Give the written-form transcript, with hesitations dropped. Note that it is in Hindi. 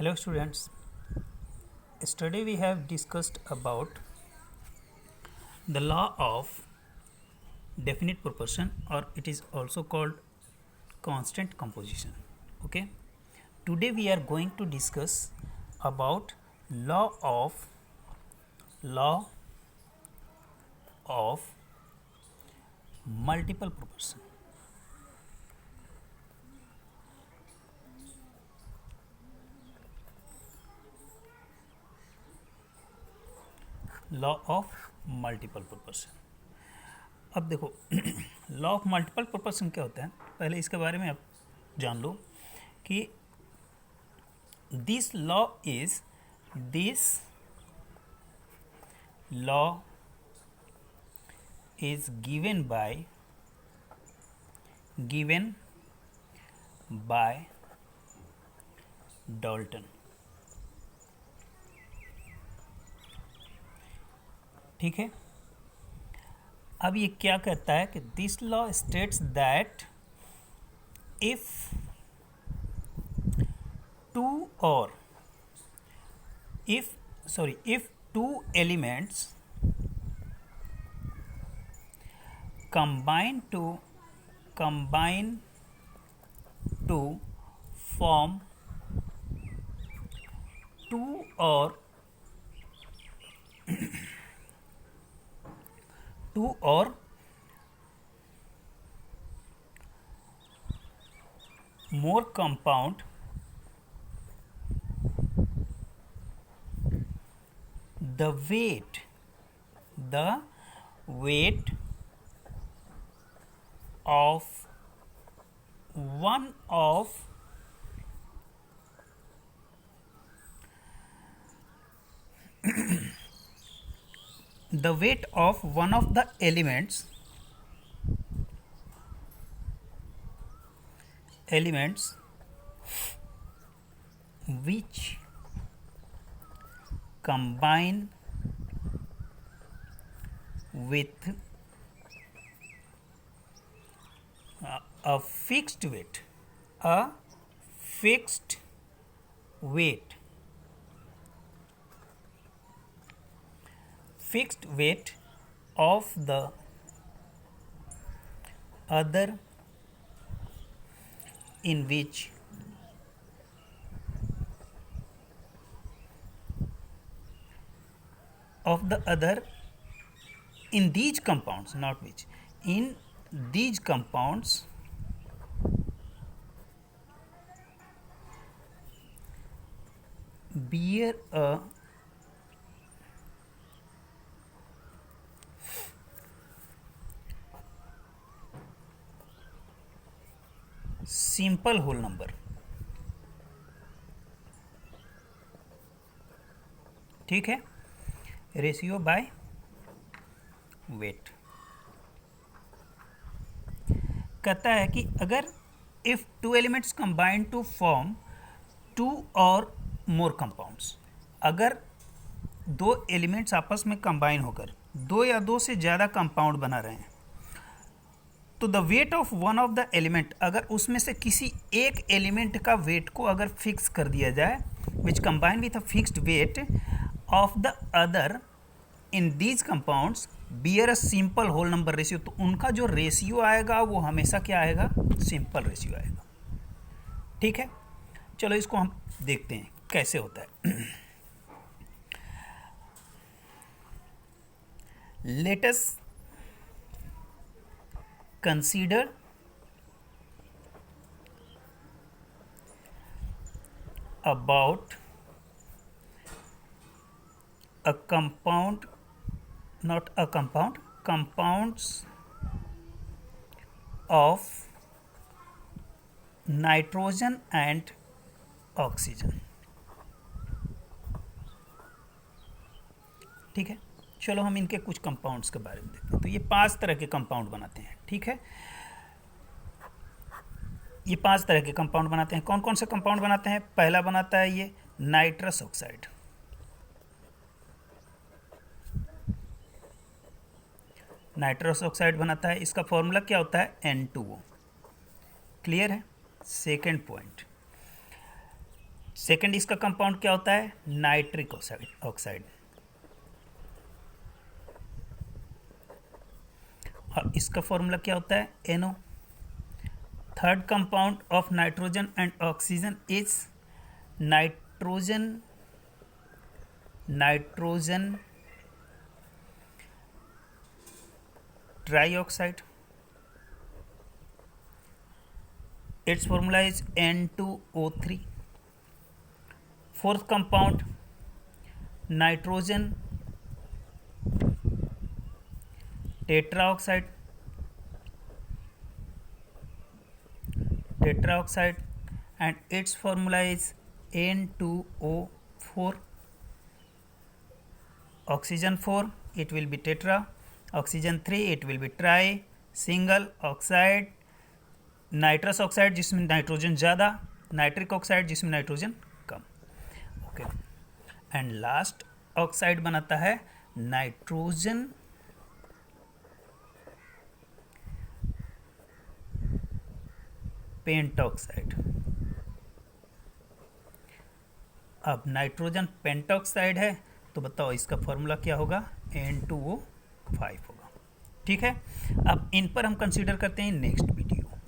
Hello students, yesterday we have discussed about the law of definite proportion, or it is also called constant composition. Okay, today we are going to discuss about law of multiple proportion. Law of multiple proportion. अब देखो लॉ ऑफ मल्टीपल प्रोपोर्शन क्या होता है, पहले इसके बारे में आप जान लो कि this law is given by Dalton. ठीक है, अब ये क्या कहता है कि this law states that if two elements combine to form two or more compound, the weight of one of the weight of one of the elements which combine with a fixed weight of the other, in which of the other in these compounds, not which, in these compounds bear a simple whole number। ठीक है, रेशियो बाय वेट कहता है कि अगर if two elements combine to form two और मोर कंपाउंड्स, अगर दो एलिमेंट्स आपस में कंबाइन होकर दो या दो से ज़्यादा कंपाउंड बना रहे हैं, तो the weight of one of the element, अगर उसमें से किसी एक एलिमेंट का वेट को अगर फिक्स कर दिया जाए, which combine with a fixed weight of the other in these compounds bear a simple whole number ratio, तो उनका जो रेशियो आएगा वो हमेशा क्या आएगा, सिंपल रेशियो आएगा। ठीक है, चलो इसको हम देखते हैं कैसे होता है। Let us consider about a compound, not a compound, compounds of nitrogen and oxygen। ठीक है, चलो हम इनके कुछ कंपाउंड्स के बारे में देखते हैं। तो ये 5 तरह के कंपाउंड बनाते हैं। ठीक है, ये 5 तरह के कंपाउंड बनाते हैं। कौन कौन से कंपाउंड बनाते हैं? पहला बनाता है ये नाइट्रस ऑक्साइड। नाइट्रस ऑक्साइड बनाता है, इसका फॉर्मूला क्या होता है, N2O। क्लियर है? सेकेंड पॉइंट, सेकेंड इसका कंपाउंड क्या होता है, नाइट्रिक ऑक्साइड। और इसका फॉर्मूला क्या होता है, NO। Third compound of nitrogen and oxygen is nitrogen trioxide. Its formula is N2O3. Fourth compound, nitrogen tetraoxide, and its formula is N2O4. Oxygen 4, it will be tetra. Oxygen 3, it will be tri. Single oxide, nitrous oxide जिसमें नाइट्रोजन ज़्यादा, नाइट्रिक ऑक्साइड जिसमें nitrogen come. Okay, and last oxide बनाता है नाइट्रोजन पेंटॉक्साइड। अब नाइट्रोजन पेंटॉक्साइड है तो बताओ इसका फॉर्मूला क्या होगा, N2O5 होगा। ठीक है, अब इन पर हम कंसीडर करते हैं नेक्स्ट वीडियो।